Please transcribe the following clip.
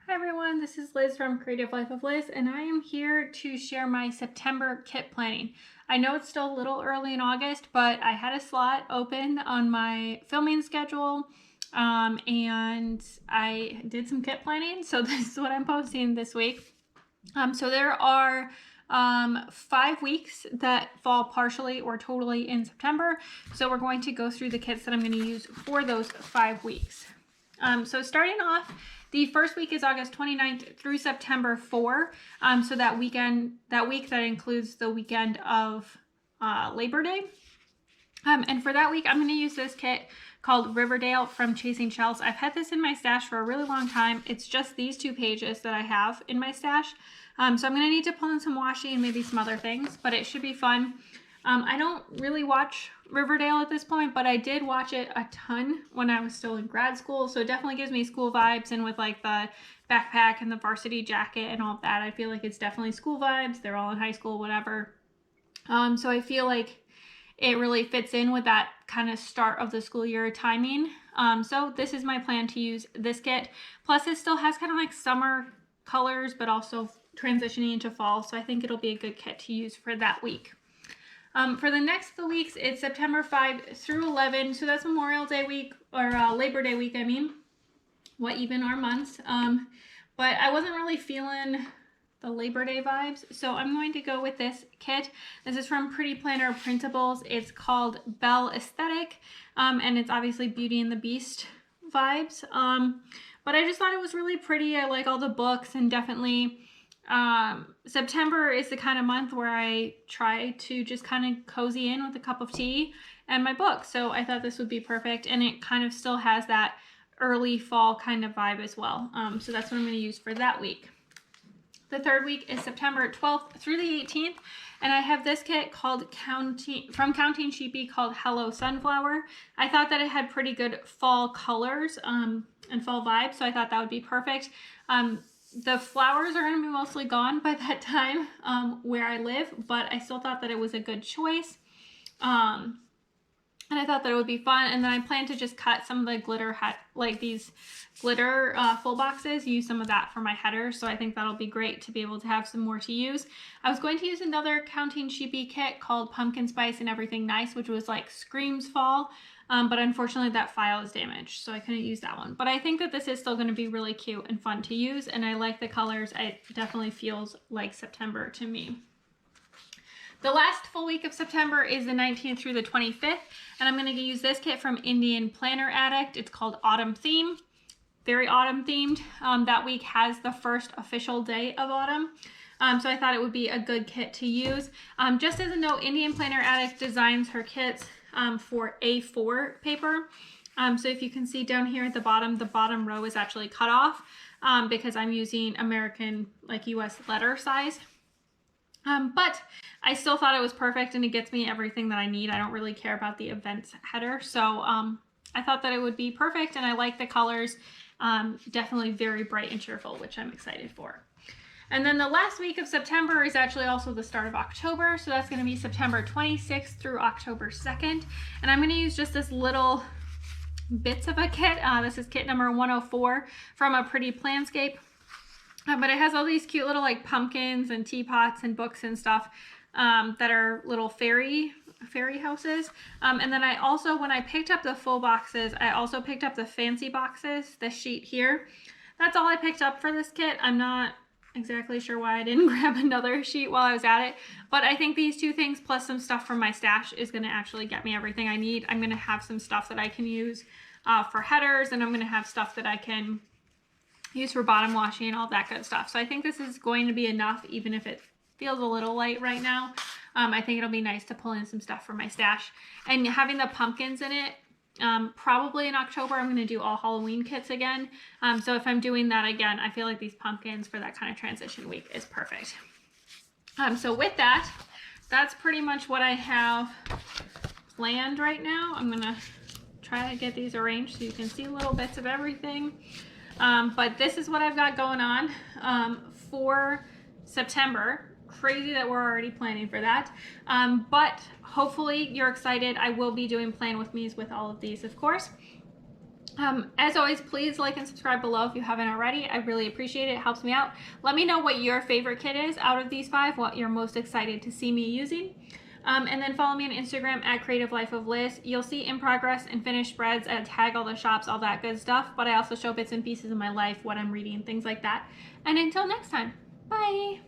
Hi everyone, this is Liz from Creative Life of Liz, and I am here to share my September kit planning. I know it's still a little early in August, but I had a slot open on my filming schedule, and I did some kit planning, so this is what I'm posting this week. So there are 5 weeks that fall partially or totally in September, so we're going to go through the kits that I'm going to use for those 5 weeks. So starting off, the first week is August 29th through September 4. So that week that includes the weekend of Labor Day. And for that week, I'm going to use this kit called Riverdale from Chasing Shells. I've had this in my stash for a really long time. It's just these 2 pages that I have in my stash. So I'm going to need to pull in some washi and maybe some other things, but it should be fun. I don't really watch Riverdale at this point, but I did watch it a ton when I was still in grad school, so it definitely gives me school vibes, and with like the backpack and the varsity jacket and all of that, I feel like it's definitely school vibes. They're all in high school, whatever. So I feel like it really fits in with that kind of start of the school year timing. So this is my plan to use this kit. Plus it still has kind of like summer colors, but also transitioning into fall, so I think it'll be a good kit to use for that week. For the next weeks, it's September 5 through 11, so that's Memorial Day week, or Labor Day week, I mean. What even are months? But I wasn't really feeling the Labor Day vibes, so I'm going to go with this kit. This is from Pretty Planner Printables. It's called Belle Aesthetic, and it's obviously Beauty and the Beast vibes. But I just thought it was really pretty. I like all the books, and definitely September is the kind of month where I try to just kind of cozy in with a cup of tea and my book. So I thought this would be perfect, and it kind of still has that early fall kind of vibe as well. So that's what I'm going to use for that week. The third week is September 12th through the 18th, and I have this kit called from Counting Sheepy called Hello Sunflower. I thought that it had pretty good fall colors and fall vibes, so I thought that would be perfect. The flowers are going to be mostly gone by that time where I live, but I still thought that it was a good choice. And I thought that it would be fun. And then I plan to just cut some of the glitter, like these glitter full boxes, use some of that for my header. So I think that'll be great to be able to have some more to use. I was going to use another Counting Sheepy kit called Pumpkin Spice and Everything Nice, which was like Screams Fall. But unfortunately that file is damaged, so I couldn't use that one. But I think that this is still going to be really cute and fun to use, and I like the colors. It definitely feels like September to me. The last full week of September is the 19th through the 25th, and I'm going to use this kit from Indian Planner Addict. It's called Autumn Theme. Very autumn themed. That week has the first official day of autumn. So I thought it would be a good kit to use. Just as a note, Indian Planner Addict designs her kits for A4 paper. So if you can see down here at the bottom row is actually cut off because I'm using American, like US letter size. But I still thought it was perfect, and it gets me everything that I need. I don't really care about the events header, so I thought that it would be perfect, and I like the colors. Definitely very bright and cheerful, which I'm excited for. And then the last week of September is actually also the start of October, so that's going to be September 26th through October 2nd. And I'm going to use just this little bits of a kit. This is kit number 104 from A Pretty Planscape. But it has all these cute little like pumpkins and teapots and books and stuff that are little fairy houses. And then I also, when I picked up the full boxes, I also picked up the fancy boxes, this sheet here. That's all I picked up for this kit. I'm not exactly sure why I didn't grab another sheet while I was at it, but I think these 2 things plus some stuff from my stash is going to actually get me everything I need. I'm going to have some stuff that I can use for headers, and I'm going to have stuff that I can use for bottom washing and all that good stuff. So I think this is going to be enough, even if it feels a little light right now. I think it'll be nice to pull in some stuff from my stash. And having the pumpkins in it, probably in October, I'm going to do all Halloween kits again. So if I'm doing that again, I feel like these pumpkins for that kind of transition week is perfect. So with that, that's pretty much what I have planned right now. I'm going to try to get these arranged so you can see little bits of everything. But this is what I've got going on for September. crazy that we're already planning for that. But hopefully you're excited. I will be doing plan with me's with all of these, of course. As always, please like and subscribe below if you haven't already. I really appreciate it. It helps me out. Let me know what your favorite kit is out of these 5, what you're most excited to see me using. And then follow me on Instagram at Creative Life of Liz. You'll see in progress and finished spreads, tag all the shops, all that good stuff. But I also show bits and pieces of my life, what I'm reading, things like that. And until next time, bye.